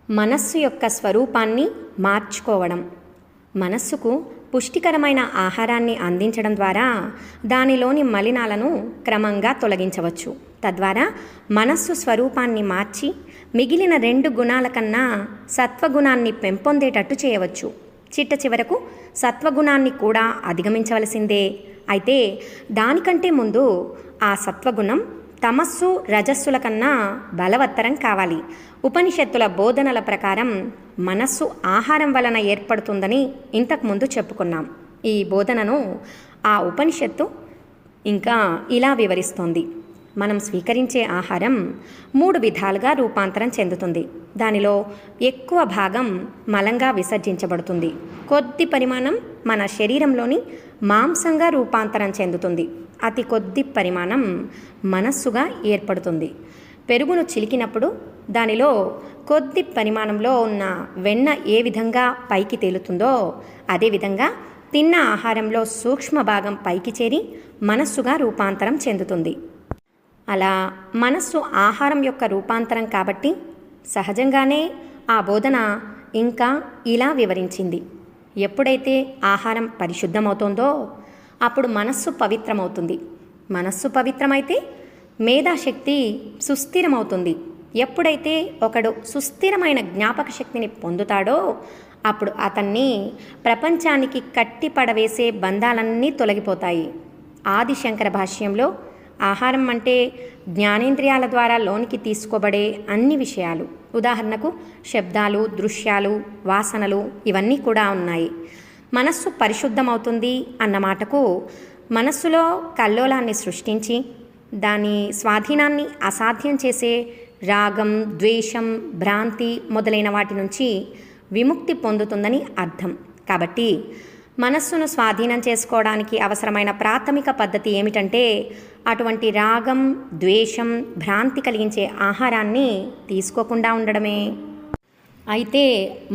మనస్సు యొక్క స్వరూపాన్ని మార్చుకోవడం. మనస్సుకు పుష్టికరమైన ఆహారాన్ని అందించడం ద్వారా దానిలోని మలినాలను క్రమంగా తొలగించవచ్చు. తద్వారా మనస్సు స్వరూపాన్ని మార్చి మిగిలిన 2 గుణాల కన్నా సత్వగుణాన్ని పెంపొందేటట్టు చేయవచ్చు. చిట్ట చివరకు సత్వగుణాన్ని కూడా అధిగమించవలసిందే. అయితే దానికంటే ముందు ఆ సత్వగుణం తమస్సు రజస్సుల కన్నా బలవత్తరం కావాలి. ఉపనిషత్తుల బోధనల ప్రకారం మనస్సు ఆహారం వలన ఏర్పడుతుందని ఇంతకుముందు చెప్పుకున్నాం. ఈ బోధనను ఆ ఉపనిషత్తు ఇంకా ఇలా వివరిస్తోంది. మనం స్వీకరించే ఆహారం 3 విధాలుగా రూపాంతరం చెందుతుంది. దానిలో ఎక్కువ భాగం మలంగా విసర్జించబడుతుంది. కొద్ది పరిమాణం మన శరీరంలోని మాంసంగా రూపాంతరం చెందుతుంది. అతి కొద్ది పరిమాణం మనస్సుగా ఏర్పడుతుంది. పెరుగును చిలికినప్పుడు దానిలో కొద్ది పరిమాణంలో ఉన్న వెన్న ఏ విధంగా పైకి తేలుతుందో అదేవిధంగా తిన్న ఆహారంలో సూక్ష్మ భాగం పైకి చేరి మనస్సుగా రూపాంతరం చెందుతుంది. అలా మనస్సు ఆహారం యొక్క రూపాంతరం కాబట్టి సహజంగానే ఆ బోధన ఇంకా ఇలా వివరించింది. ఎప్పుడైతే ఆహారం పరిశుద్ధమవుతుందో అప్పుడు మనస్సు పవిత్రమవుతుంది. మనస్సు పవిత్రమైతే మేధాశక్తి సుస్థిరమవుతుంది. ఎప్పుడైతే ఒకడు సుస్థిరమైన జ్ఞాపక శక్తిని పొందుతాడో అప్పుడు అతన్ని ప్రపంచానికి కట్టిపడవేసే బంధాలన్నీ తొలగిపోతాయి. ఆదిశంకర భాష్యంలో ఆహారం అంటే జ్ఞానేంద్రియాల ద్వారా లోనికి తీసుకోబడే అన్ని విషయాలు, ఉదాహరణకు శబ్దాలు, దృశ్యాలు, వాసనలు ఇవన్నీ కూడా ఉన్నాయి. మనస్సు పరిశుద్ధమవుతుంది అన్న మాటకు మనస్సులో కల్లోలాన్ని సృష్టించి దాని స్వాధీనాన్ని అసాధ్యం చేసే రాగం, ద్వేషం, భ్రాంతి మొదలైన వాటి నుంచి విముక్తి పొందుతుందని అర్థం. కాబట్టి మనస్సును స్వాధీనం చేసుకోవడానికి అవసరమైన ప్రాథమిక పద్ధతి ఏమిటంటే అటువంటి రాగం, ద్వేషం, భ్రాంతి కలిగించే ఆహారాన్ని తీసుకోకుండా ఉండడమే. అయితే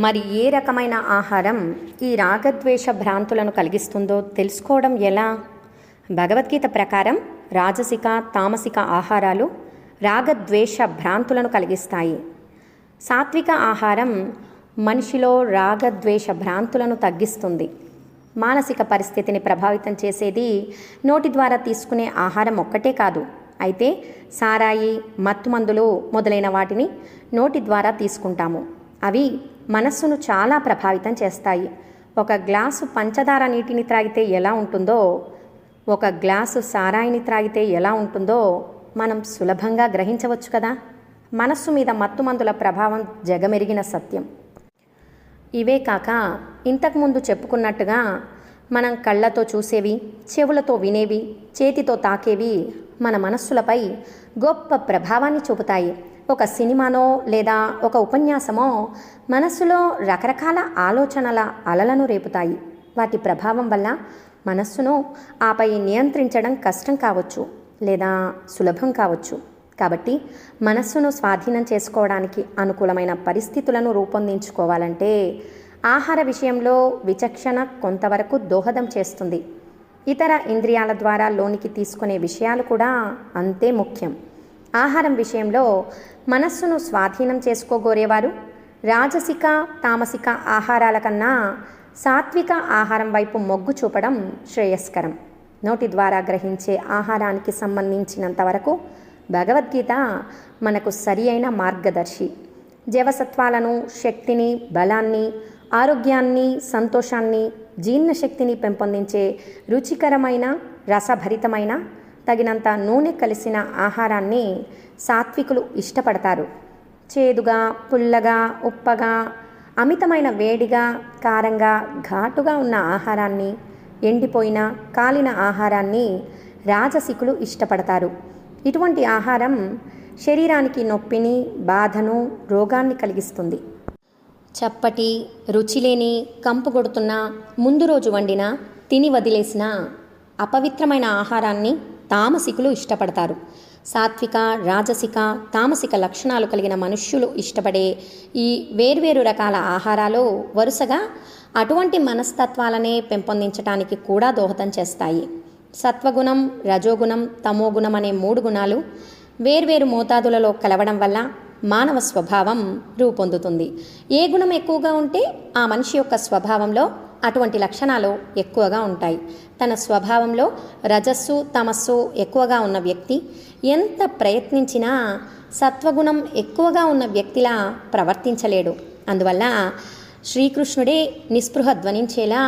మరి ఏ రకమైన ఆహారం ఈ రాగద్వేష భ్రాంతులను కలిగిస్తుందో తెలుసుకోవడం ఎలా? భగవద్గీత ప్రకారం రాజసిక, తామసిక ఆహారాలు రాగద్వేష భ్రాంతులను కలిగిస్తాయి. సాత్విక ఆహారం మనిషిలో రాగద్వేష భ్రాంతులను తగ్గిస్తుంది. మానసిక పరిస్థితిని ప్రభావితం చేసేది నోటి ద్వారా తీసుకునే ఆహారం ఒక్కటే కాదు. అయితే సారాయి, మత్తుమందులు మొదలైన వాటిని నోటి ద్వారా తీసుకుంటాము. అవి మనస్సును చాలా ప్రభావితం చేస్తాయి. ఒక గ్లాసు పంచదార నీటిని త్రాగితే ఎలా ఉంటుందో, ఒక గ్లాసు సారాయిని త్రాగితే ఎలా ఉంటుందో మనం సులభంగా గ్రహించవచ్చు కదా. మనస్సు మీద మత్తుమందుల ప్రభావం జగమెరిగిన సత్యం. ఇవే కాక ఇంతకుముందు చెప్పుకున్నట్టుగా మనం కళ్ళతో చూసేవి, చెవులతో వినేవి, చేతితో తాకేవి మన మనస్సులపై గొప్ప ప్రభావాన్ని చూపుతాయి. ఒక సినిమానో లేదా ఒక ఉపన్యాసమో మనస్సులో రకరకాల ఆలోచనల అలలను రేపుతాయి. వాటి ప్రభావం వల్ల మనస్సును ఆపై నియంత్రించడం కష్టం కావచ్చు లేదా సులభం కావచ్చు. కాబట్టి మనస్సును స్వాధీనం చేసుకోవడానికి అనుకూలమైన పరిస్థితులను రూపొందించుకోవాలంటే ఆహార విషయంలో విచక్షణ కొంతవరకు దోహదం చేస్తుంది. ఇతర ఇంద్రియాల ద్వారా లోనికి తీసుకునే విషయాలు కూడా అంతే ముఖ్యం. ఆహారం విషయంలో మనస్సును స్వాధీనం చేసుకోగోరేవారు రాజసిక, తామసిక ఆహారాల కన్నా సాత్విక ఆహారం వైపు మొగ్గు చూపడం శ్రేయస్కరం. నోటి ద్వారా గ్రహించే ఆహారానికి సంబంధించినంత వరకు భగవద్గీత మనకు సరి అయిన మార్గదర్శి. జీవసత్వాలను, శక్తిని, బలాన్ని, ఆరోగ్యాన్ని, సంతోషాన్ని, జీర్ణశక్తిని పెంపొందించే రుచికరమైన, రసభరితమైన, తగినంత నూనె కలిసిన ఆహారాన్ని సాత్వికులు ఇష్టపడతారు. చేదుగా, పుల్లగా, ఉప్పగా, అమితమైన వేడిగా, కారంగా, ఘాటుగా ఉన్న ఆహారాన్ని, ఎండిపోయిన, కాలిన ఆహారాన్ని రాజసికులు ఇష్టపడతారు. ఇటువంటి ఆహారం శరీరానికి నొప్పిని, బాధను, రోగాన్ని కలిగిస్తుంది. చప్పటి, రుచిలేని, కంపు కొడుతున్న, ముందు రోజు వండిన, తిని వదిలేసిన అపవిత్రమైన ఆహారాన్ని తామసికులు ఇష్టపడతారు. సాత్విక, రాజసిక, తామసిక లక్షణాలు కలిగిన మనుష్యులు ఇష్టపడే ఈ వేర్వేరు రకాల ఆహారాలు వరుసగా అటువంటి మనస్తత్వాలనే పెంపొందించడానికి కూడా దోహదం చేస్తాయి. సత్వగుణం, రజోగుణం, తమోగుణం అనే 3 గుణాలు వేర్వేరు మోతాదులలో కలవడం వల్ల మానవ స్వభావం రూపొందుతుంది. ఏ గుణం ఎక్కువగా ఉంటే ఆ మనిషి యొక్క స్వభావంలో అటువంటి లక్షణాలు ఎక్కువగా ఉంటాయి. తన స్వభావంలో రజస్సు తమస్సు ఎక్కువగా ఉన్న వ్యక్తి ఎంత ప్రయత్నించినా సత్వగుణం ఎక్కువగా ఉన్న వ్యక్తిలా ప్రవర్తించలేడు. అందువల్ల శ్రీకృష్ణుడే నిస్పృహ ధ్వనించేలా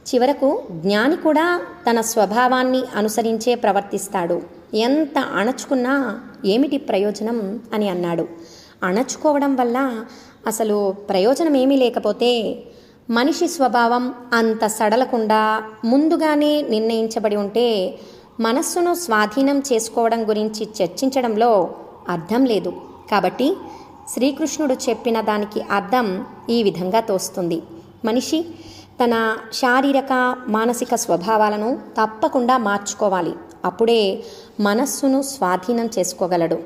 చివరకు జ్ఞాని కూడా తన స్వభావాన్ని అనుసరించే ప్రవర్తిస్తాడు. ఎంత అణచుకున్నా ఏమిటి ప్రయోజనం అని అన్నాడు. అణచుకోవడం వల్ల అసలు ప్రయోజనం ఏమీ లేకపోతే మనిషి స్వభావం అంత సడలకుండా ముందుగానే నిర్ణయించబడి ఉంటే మనస్సును స్వాధీనం చేసుకోవడం గురించి చర్చించడంలో అర్థం లేదు. కాబట్టి శ్రీకృష్ణుడు చెప్పిన దానికి అర్థం ఈ విధంగా తోస్తుంది. మనిషి తన శారీరక మానసిక స్వభావాలను తప్పకుండా మార్చుకోవాలి. అప్పుడే మనస్సును స్వాధీనం చేసుకోగలడు.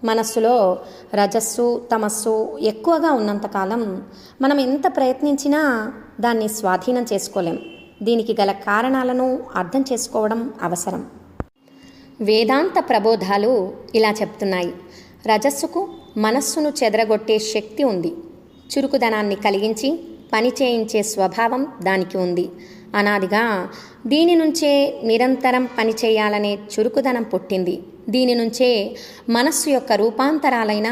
మనస్సులో రజస్సు తమస్సు ఎక్కువగా ఉన్నంతకాలం మనం ఎంత ప్రయత్నించినా దాన్ని స్వాధీనం చేసుకోలేం. దీనికి గల కారణాలను అర్థం చేసుకోవడం అవసరం. వేదాంత ప్రబోధాలు ఇలా చెప్తున్నాయి. రజస్సుకు మనస్సును చెదరగొట్టే శక్తి ఉంది. చురుకుదనాన్ని కలిగించి పని చేయించే స్వభావం దానికి ఉంది. అనాదిగా దీని నుంచే నిరంతరం పనిచేయాలనే చురుకుదనం పుట్టింది. దీని నుంచే మనస్సు యొక్క రూపాంతరాలైన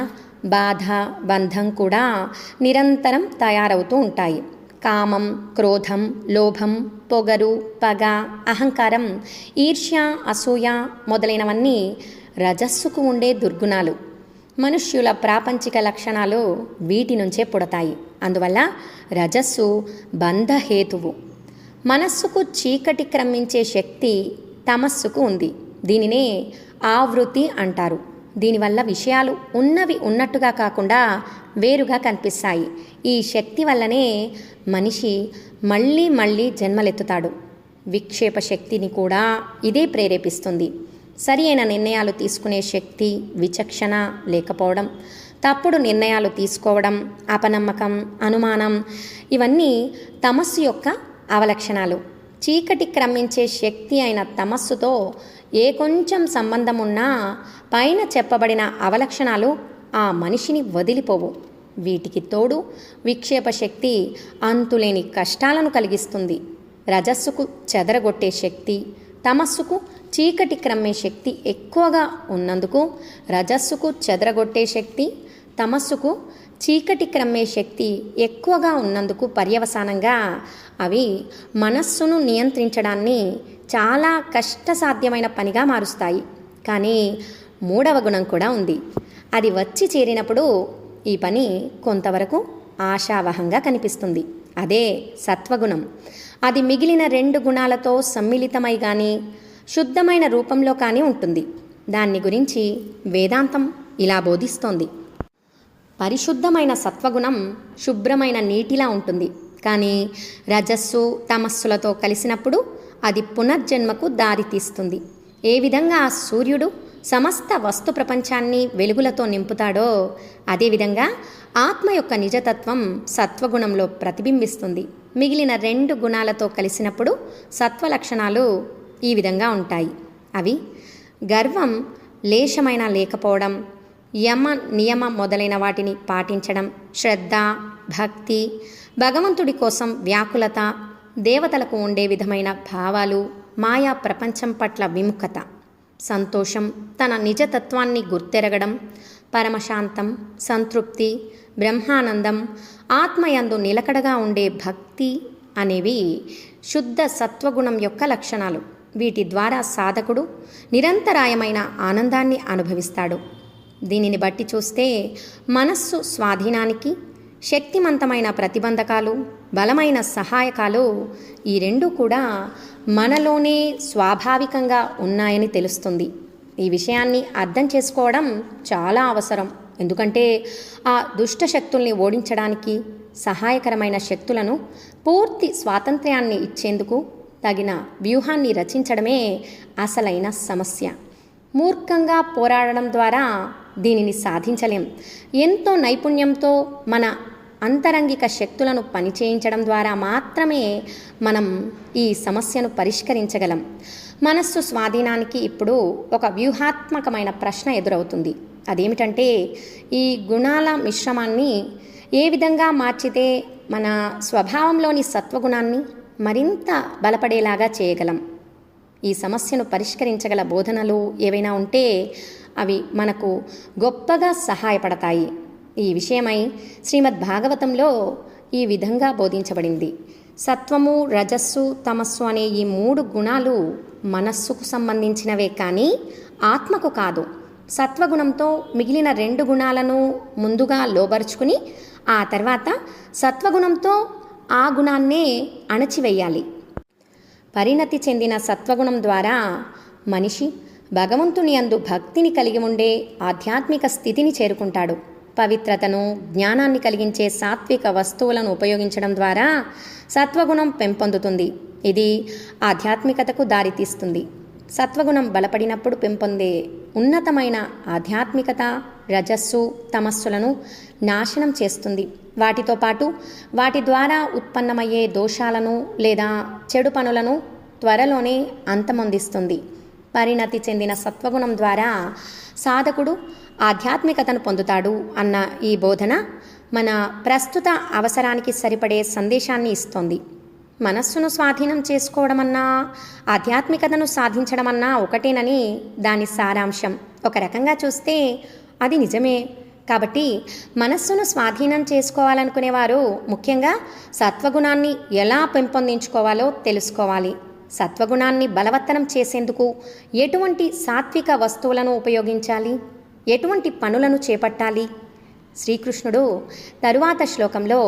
బాధ బంధం కూడా నిరంతరం తయారవుతూ ఉంటాయి. కామం, క్రోధం, లోభం, పొగరు, పగ, అహంకారం, ఈర్ష్య, అసూయ మొదలైనవన్నీ రజస్సుకు ఉండే దుర్గుణాలు. మనుష్యుల ప్రాపంచిక లక్షణాలు వీటి నుంచే పుడతాయి. అందువల్ల రజస్సు బంధహేతువు. మనస్సుకు చీకటి క్రమించే శక్తి తమస్సుకు ఉంది. దీనినే ఆవృత్తి అంటారు. దీనివల్ల విషయాలు ఉన్నవి ఉన్నట్టుగా కాకుండా వేరుగా కనిపిస్తాయి. ఈ శక్తి వల్లనే మనిషి మళ్ళీ మళ్ళీ జన్మలెత్తుతాడు. విక్షేప శక్తిని కూడా ఇదే ప్రేరేపిస్తుంది. సరి అయిన నిర్ణయాలు తీసుకునే శక్తి, విచక్షణ లేకపోవడం, తప్పుడు నిర్ణయాలు తీసుకోవడం, అపనమ్మకం, అనుమానం ఇవన్నీ తమస్సు యొక్క అవలక్షణాలు. చీకటి క్రమించే శక్తి అయిన తమస్సుతో ఏ కొంచెం సంబంధం ఉన్నా పైన చెప్పబడిన అవలక్షణాలు ఆ మనిషిని వదిలిపోవు. వీటికి తోడు విక్షేప శక్తి అంతులేని కష్టాలను కలిగిస్తుంది. రజస్సుకు చెదరగొట్టే శక్తి, తమస్సుకు చీకటి క్రమ్మే శక్తి ఎక్కువగా ఉన్నందుకు రజస్సుకు చెదరగొట్టే శక్తి, తమస్సుకు చీకటి క్రమ్మే శక్తి ఎక్కువగా ఉన్నందుకు పర్యవసానంగా అవి మనస్సును నియంత్రించడాన్ని చాలా కష్టసాధ్యమైన పనిగా మారుస్తాయి. కానీ మూడవ గుణం కూడా ఉంది. అది వచ్చి చేరినప్పుడు ఈ పని కొంతవరకు ఆశావహంగా కనిపిస్తుంది. అదే సత్వగుణం. అది మిగిలిన 2 గుణాలతో సమ్మిళితమై కానీ శుద్ధమైన రూపంలో కానీ ఉంటుంది. దాన్ని గురించి వేదాంతం ఇలా బోధిస్తోంది. పరిశుద్ధమైన సత్వగుణం శుభ్రమైన నీటిలా ఉంటుంది. కానీ రజస్సు తమస్సులతో కలిసినప్పుడు అది పునర్జన్మకు దారితీస్తుంది. ఏ విధంగా ఆ సూర్యుడు సమస్త వస్తు ప్రపంచాన్ని వెలుగులతో నింపుతాడో అదేవిధంగా ఆత్మ యొక్క నిజతత్వం సత్వగుణంలో ప్రతిబింబిస్తుంది. మిగిలిన 2 గుణాలతో కలిసినప్పుడు సత్వ లక్షణాలు ఈ విధంగా ఉంటాయి. అవి గర్వం లేశమైనా లేకపోవడం, యమ నియమ మొదలైన వాటిని పాటించడం, శ్రద్ధ, భక్తి, భగవంతుడి కోసం వ్యాకులత, దేవతలకు ఉండే విధమైన భావాలు, మాయా ప్రపంచం పట్ల విముఖత, సంతోషం, తన నిజతత్వాన్ని గుర్తెరగడం, పరమశాంతం, సంతృప్తి, బ్రహ్మానందం, ఆత్మయందు నిలకడగా ఉండే భక్తి అనేవి శుద్ధ సత్వగుణం యొక్క లక్షణాలు. వీటి ద్వారా సాధకుడు నిరంతరాయమైన ఆనందాన్ని అనుభవిస్తాడు. దీనిని బట్టి చూస్తే మనస్సు స్వాధీనానికి శక్తిమంతమైన ప్రతిబంధకాలు, బలమైన సహాయకాలు ఈ 2 కూడా మనలోనే స్వాభావికంగా ఉన్నాయని తెలుస్తుంది. ఈ విషయాన్ని అర్థం చేసుకోవడం చాలా అవసరం. ఎందుకంటే ఆ దుష్ట శక్తుల్ని ఓడించడానికి సహాయకరమైన శక్తులను పూర్తి స్వాతంత్ర్యాన్ని ఇచ్చేందుకు తగిన వ్యూహాన్ని రచించడమే అసలైన సమస్య. మూర్ఖంగా పోరాడడం ద్వారా దీనిని సాధించలేం. ఎంతో నైపుణ్యంతో మన అంతరంగిక శక్తులను పనిచేయించడం ద్వారా మాత్రమే మనం ఈ సమస్యను పరిష్కరించగలం. మనస్సు స్వాధీనానికి ఇప్పుడు ఒక వ్యూహాత్మకమైన ప్రశ్న ఎదురవుతుంది. అదేమిటంటే ఈ గుణాల మిశ్రమాన్ని ఏ విధంగా మార్చితే మన స్వభావంలోని సత్వగుణాన్ని మరింత బలపడేలాగా చేయగలం, ఈ సమస్యను పరిష్కరించగల బోధనలు ఏవైనా ఉంటే అవి మనకు గొప్పగా సహాయపడతాయి. ఈ విషయమై శ్రీమద్ భాగవతంలో ఈ విధంగా బోధించబడింది. సత్వము, రజస్సు, తమస్సు అనే ఈ 3 గుణాలు మనస్సుకు సంబంధించినవే కానీ ఆత్మకు కాదు. సత్వగుణంతో మిగిలిన 2 గుణాలను ముందుగా లోబరుచుకుని ఆ తర్వాత సత్వగుణంతో ఆ గుణాన్నే అణచివేయాలి. పరిణతి చెందిన సత్వగుణం ద్వారా మనిషి భగవంతుని యందు భక్తిని కలిగి ఉండే ఆధ్యాత్మిక స్థితిని చేరుకుంటాడు. పవిత్రతను, జ్ఞానాన్ని కలిగించే సాత్విక వస్తువులను ఉపయోగించడం ద్వారా సత్వగుణం పెంపొందుతుంది. ఇది ఆధ్యాత్మికతకు దారితీస్తుంది. సత్వగుణం బలపడినప్పుడు పెంపొందే ఉన్నతమైన ఆధ్యాత్మికత రజస్సు, తమస్సులను నాశనం చేస్తుంది. వాటితో పాటు వాటి ద్వారా ఉత్పన్నమయ్యే దోషాలను లేదా చెడు పనులను త్వరలోనే అంతమొందిస్తుంది. పరిణతి చెందిన సత్వగుణం ద్వారా సాధకుడు ఆధ్యాత్మికతను పొందుతాడు అన్న ఈ బోధన మన ప్రస్తుత అవసరానికి సరిపడే సందేశాన్ని ఇస్తోంది. మనస్సును స్వాధీనం చేసుకోవడమన్నా ఆధ్యాత్మికతను సాధించడమన్నా ఒకటేనని దాని సారాంశం. ఒక రకంగా చూస్తే అది నిజమే. కాబట్టి మనస్సును స్వాధీనం చేసుకోవాలనుకునేవారు ముఖ్యంగా సత్వగుణాన్ని ఎలా పెంపొందించుకోవాలో తెలుసుకోవాలి. సత్వగుణాన్ని బలవత్తరం చేసేందుకు ఎటువంటి సాత్విక వస్తువులను ఉపయోగించాలి, ఎటువంటి పనులను చేపట్టాలి? శ్రీకృష్ణుడు తరువాత శ్లోకంలో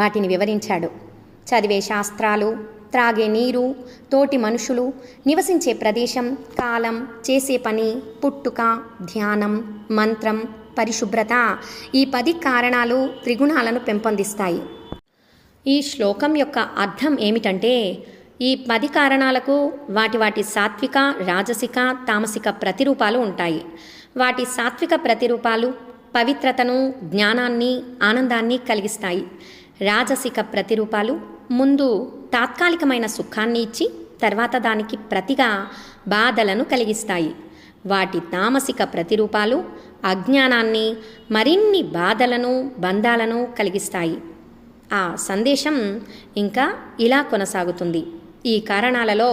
వాటిని వివరించాడు. చదివే శాస్త్రాలు, త్రాగే నీరు, తోటి మనుషులు, నివసించే ప్రదేశం, కాలం, చేసే పని, పుట్టుక, ధ్యానం, మంత్రం, పరిశుభ్రత, ఈ 10 కారణాలు త్రిగుణాలను పెంపొందిస్తాయి. ఈ శ్లోకం యొక్క అర్థం ఏమిటంటే ఈ 10 కారణాలకు వాటి సాత్విక, రాజసిక, తామసిక ప్రతిరూపాలు ఉంటాయి. వాటి సాత్విక ప్రతిరూపాలు పవిత్రతను, జ్ఞానాన్ని, ఆనందాన్ని కలిగిస్తాయి. రాజసిక ప్రతిరూపాలు ముందు తాత్కాలికమైన సుఖాన్ని ఇచ్చి తర్వాత దానికి ప్రతిగా బాధలను కలిగిస్తాయి. వాటి తామసిక ప్రతిరూపాలు అజ్ఞానాన్ని, మరిన్ని బాధలను, బంధాలను కలిగిస్తాయి. ఆ సందేశం ఇంకా ఇలా కొనసాగుతుంది. ఈ కారణాలలో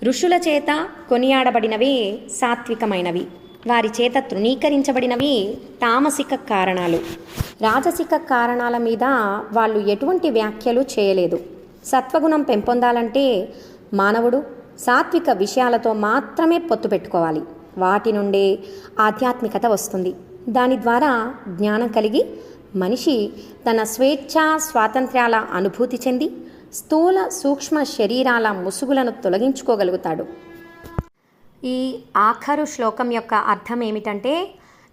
ఋషుల చేత కొనియాడబడినవి సాత్వికమైనవి, వారి చేత తృణీకరించబడినవి తామసిక కారణాలు. రాజసిక కారణాల మీద వాళ్ళు ఎటువంటి వ్యాఖ్యలు చేయలేదు. సత్వగుణం పెంపొందాలంటే మానవుడు సాత్విక విషయాలతో మాత్రమే పొత్తు పెట్టుకోవాలి. వాటి నుండే ఆధ్యాత్మికత వస్తుంది. దాని ద్వారా జ్ఞానం కలిగి మనిషి తన స్వేచ్ఛ, స్వాతంత్ర్యాల అనుభూతి చెంది స్థూల, సూక్ష్మ శరీరాల ముసుగులను తొలగించుకోగలుగుతాడు. ఈ ఆఖరు శ్లోకం యొక్క అర్థం ఏమిటంటే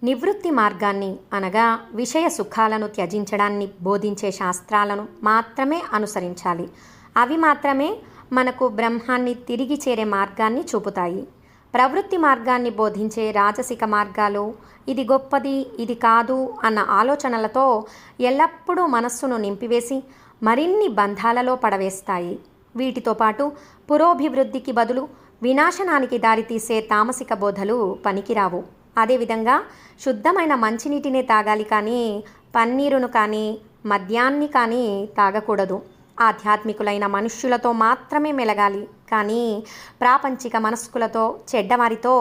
నివృత్తి మార్గాన్ని అనగా విషయ సుఖాలను త్యజించడాన్ని బోధించే శాస్త్రాలను మాత్రమే అనుసరించాలి. అవి మాత్రమే మనకు బ్రహ్మాన్ని తిరిగి చేరే మార్గాన్ని చూపుతాయి. ప్రవృత్తి మార్గాన్ని బోధించే రాజసిక మార్గాలు ఇది గొప్పది, ఇది కాదు అన్న ఆలోచనలతో ఎల్లప్పుడూ మనస్సును నింపివేసి మరిన్ని బంధాలలో పడవేస్తాయి. వీటితో పాటు పురోభివృద్ధికి బదులు వినాశనానికి దారితీసే తామసిక బోధలు పనికిరావు. అదేవిధంగా శుద్ధమైన మంచినీటిని తాగాలి కానీ పన్నీరును కానీ మద్యాన్ని కానీ తాగకూడదు. ఆధ్యాత్మికులైన మనుష్యులతో మాత్రమే మెలగాలి కానీ ప్రాపంచిక మనస్కులతో, చెడ్డవారితో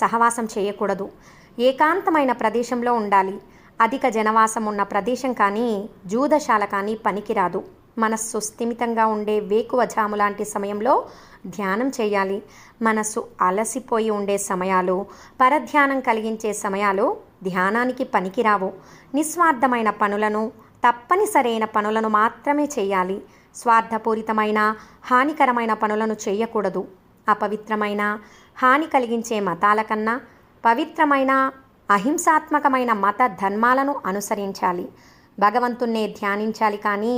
సహవాసం చేయకూడదు. ఏకాంతమైన ప్రదేశంలో ఉండాలి. అధిక జనవాసం ఉన్న ప్రదేశం కానీ జూదశాల కానీ పనికిరాదు. మనస్సు స్థిమితంగా ఉండే వేకువజాము లాంటి సమయంలో ధ్యానం చేయాలి. మనస్సు అలసిపోయి ఉండే సమయాలు, పరధ్యానం కలిగించే సమయాలు ధ్యానానికి పనికిరావు. నిస్వార్థమైన పనులను, తప్పనిసరైన పనులను మాత్రమే చేయాలి. స్వార్థపూరితమైన, హానికరమైన పనులను చేయకూడదు. అపవిత్రమైన, హాని కలిగించే మతాల కన్నా పవిత్రమైన, అహింసాత్మకమైన మత ధర్మాలను అనుసరించాలి. భగవంతుణ్ణే ధ్యానించాలి కానీ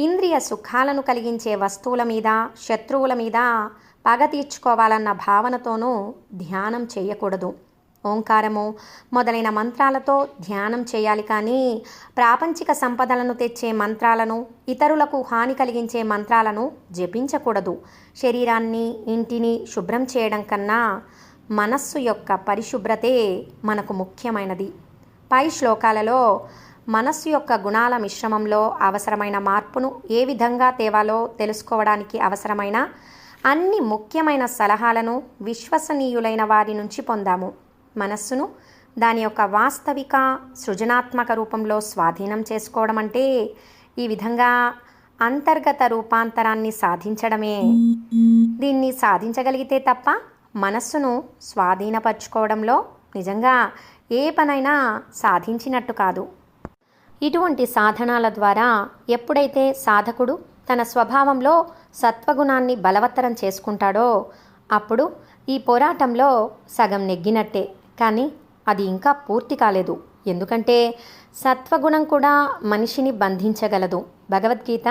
ఇంద్రియ సుఖాలను కలిగించే వస్తువుల మీద, శత్రువుల మీద పగ తీర్చుకోవాలన్న భావనతోనూ ధ్యానం చేయకూడదు. ఓంకారము మొదలైన మంత్రాలతో ధ్యానం చేయాలి కానీ ప్రాపంచిక సంపదలను తెచ్చే మంత్రాలను, ఇతరులకు హాని కలిగించే మంత్రాలను జపించకూడదు. శరీరాన్ని, ఇంటిని శుభ్రం చేయడం కన్నా మనస్సు యొక్క పరిశుభ్రతే మనకు ముఖ్యమైనది. పై శ్లోకాలలో మనస్సు యొక్క గుణాల మిశ్రమంలో అవసరమైన మార్పును ఏ విధంగా తేవాలో తెలుసుకోవడానికి అవసరమైన అన్ని ముఖ్యమైన సలహాలను విశ్వసనీయులైన వారి నుంచి పొందాము. మనస్సును దాని యొక్క వాస్తవిక సృజనాత్మక రూపంలో స్వాధీనం చేసుకోవడం అంటే ఈ విధంగా అంతర్గత రూపాంతరాన్ని సాధించడమే. దీన్ని సాధించగలిగితే తప్ప మనస్సును స్వాధీనపరచుకోవడంలో నిజంగా ఏ పనైనా సాధించినట్టు కాదు. ఇటువంటి సాధనాల ద్వారా ఎప్పుడైతే సాధకుడు తన స్వభావంలో సత్వగుణాన్ని బలవత్తరం చేసుకుంటాడో అప్పుడు ఈ పోరాటంలో సగం నెగ్గినట్టే. కానీ అది ఇంకా పూర్తి కాలేదు. ఎందుకంటే సత్వగుణం కూడా మనిషిని బంధించగలదు. భగవద్గీత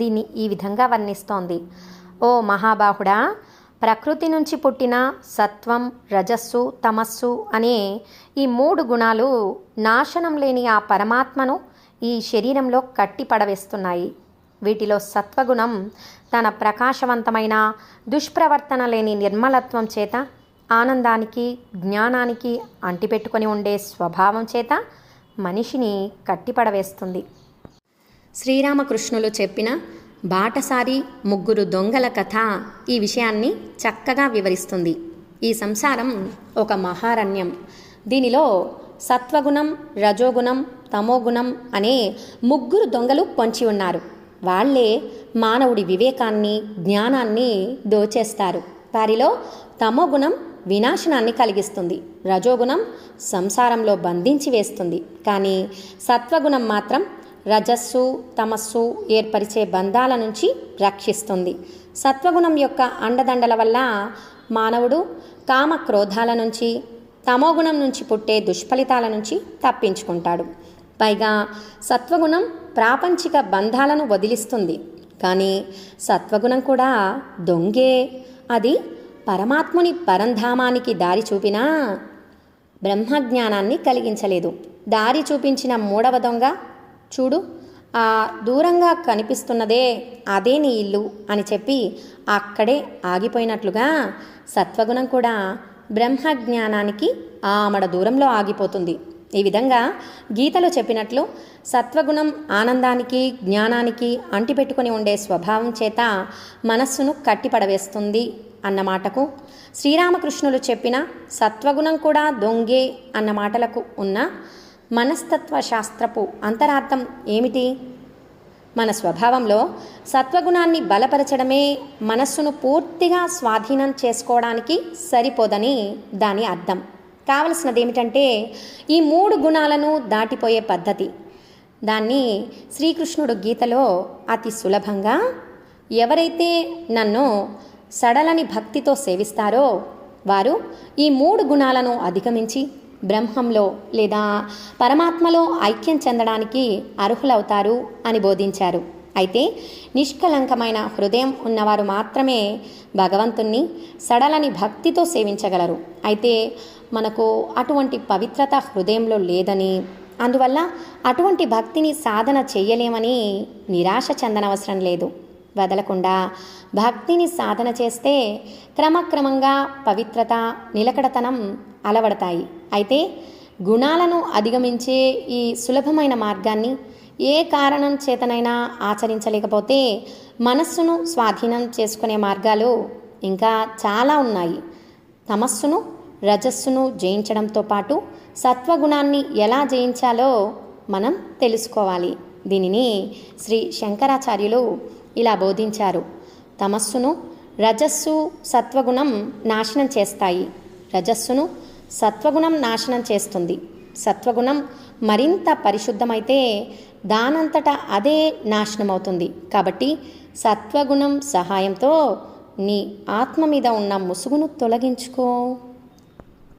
దీన్ని ఈ విధంగా వర్ణిస్తోంది. ఓ మహాబాహుడా, ప్రకృతి నుంచి పుట్టిన సత్వం, రజస్సు, తమస్సు అనే ఈ 3 గుణాలు నాశనం లేని ఆ పరమాత్మను ఈ శరీరంలో కట్టిపడవేస్తున్నాయి. వీటిలో సత్వగుణం తన ప్రకాశవంతమైన దుష్ప్రవర్తన లేని నిర్మలత్వం చేత, ఆనందానికి, జ్ఞానానికి అంటిపెట్టుకొని ఉండే స్వభావం చేత మనిషిని కట్టిపడవేస్తుంది. శ్రీరామకృష్ణులు చెప్పిన బాటసారి 3 దొంగల కథ ఈ విషయాన్ని చక్కగా వివరిస్తుంది. ఈ సంసారం ఒక మహారణ్యం. దీనిలో సత్వగుణం, రజోగుణం, తమోగుణం అనే 3 దొంగలు పొంచి ఉన్నారు. వాళ్లే మానవుడి వివేకాన్ని, జ్ఞానాన్ని దోచేస్తారు. వారిలో తమోగుణం వినాశనాన్ని కలిగిస్తుంది, రజోగుణం సంసారంలో బంధించి వేస్తుంది. కానీ సత్వగుణం మాత్రం రజస్సు, తమస్సు ఏర్పరిచే బంధాల నుంచి రక్షిస్తుంది. సత్వగుణం యొక్క అండదండల వల్ల మానవుడు కామ క్రోధాల నుంచి, తమోగుణం నుంచి పుట్టే దుష్ఫలితాల నుంచి తప్పించుకుంటాడు. పైగా సత్వగుణం ప్రాపంచిక బంధాలను వదిలిస్తుంది. కానీ సత్వగుణం కూడా దొంగే. అది పరమాత్ముని పరంధామానికి దారి చూపినా బ్రహ్మజ్ఞానాన్ని కలిగించలేదు. దారి చూపించిన 3వ దొంగ, చూడు ఆ దూరంగా కనిపిస్తున్నదే అదే నీ ఇల్లు అని చెప్పి అక్కడే ఆగిపోయినట్లుగా సత్వగుణం కూడా బ్రహ్మజ్ఞానానికి ఆమడ దూరంలో ఆగిపోతుంది. ఈ విధంగా గీతలో చెప్పినట్లు సత్వగుణం ఆనందానికి, జ్ఞానానికి అంటిపెట్టుకుని ఉండే స్వభావం చేత మనస్సును కట్టిపడవేస్తుంది అన్న మాటకు, శ్రీరామకృష్ణులు చెప్పిన సత్వగుణం కూడా దొంగే అన్న మాటలకు ఉన్న మనస్తత్వ శాస్త్రపు అంతరార్థం ఏమిటి? మన స్వభావంలో సత్వగుణాన్ని బలపరచడమే మనస్సును పూర్తిగా స్వాధీనం చేసుకోవడానికి సరిపోదని దాని అర్థం. కావలసినది ఏమిటంటే ఈ 3 గుణాలను దాటిపోయే పద్ధతి. దాన్ని శ్రీకృష్ణుడు గీతలో అతి సులభంగా, ఎవరైతే నన్ను సడలని భక్తితో సేవిస్తారో వారు ఈ 3 గుణాలను అధిగమించి బ్రహ్మంలో లేదా పరమాత్మలో ఐక్యం చెందడానికి అర్హులవుతారు అని బోధించారు. అయితే నిష్కలంకమైన హృదయం ఉన్నవారు మాత్రమే భగవంతుణ్ణి సడలని భక్తితో సేవించగలరు. అయితే మనకు అటువంటి పవిత్రత హృదయంలో లేదని, అందువల్ల అటువంటి భక్తిని సాధన చెయ్యలేమని నిరాశ చెందనవసరం లేదు. వదలకుండా భక్తిని సాధన చేస్తే క్రమక్రమంగా పవిత్రత, నిలకడతనం అలవడతాయి. అయితే గుణాలను అధిగమించే ఈ సులభమైన మార్గాన్ని ఏ కారణం చేతనైనా ఆచరించలేకపోతే మనస్సును స్వాధీనం చేసుకునే మార్గాలు ఇంకా చాలా ఉన్నాయి. తమస్సును, రజస్సును జయించడంతో పాటు సత్వగుణాన్ని ఎలా జయించాలో మనం తెలుసుకోవాలి. దీనిని శ్రీ శంకరాచార్యులు ఇలా బోధించారు. తమస్సును రజస్సు, సత్వగుణం నాశనం చేస్తాయి. రజస్సును సత్వగుణం నాశనం చేస్తుంది. సత్వగుణం మరింత పరిశుద్ధమైతే దానంతటా అదే నాశనమవుతుంది. కాబట్టి సత్వగుణం సహాయంతో నీ ఆత్మ మీద ఉన్న ముసుగును తొలగించుకో.